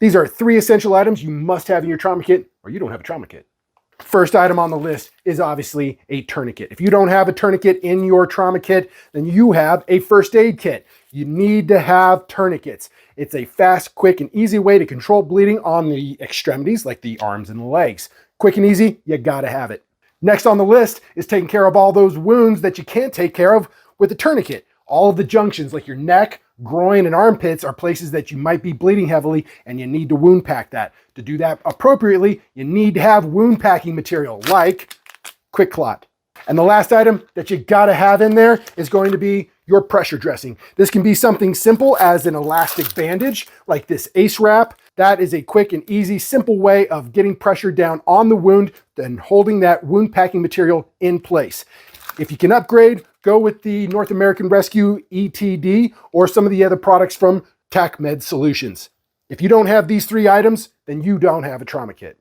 These are 3 essential items you must have in your trauma kit, or you don't have a trauma kit. First item on the list is obviously a tourniquet. If you don't have a tourniquet in your trauma kit, then you have a first aid kit. You need to have tourniquets. It's a fast, quick, and easy way to control bleeding on the extremities, like the arms and the legs. Quick and easy, you gotta have it. Next on the list is taking care of all those wounds that you can't take care of with a tourniquet. All of the junctions, like your neck, groin, and armpits, are places that you might be bleeding heavily, and you need to wound pack that. To do that appropriately, you need to have wound packing material like Quick Clot. And the last item that you gotta have in there is going to be your pressure dressing. This can be something simple as an elastic bandage, like this ACE wrap. That is a quick and easy, simple way of getting pressure down on the wound and holding that wound packing material in place. If you can upgrade, go with the North American Rescue ETD or some of the other products from TACMed Solutions. If you don't have these 3 items, then you don't have a trauma kit.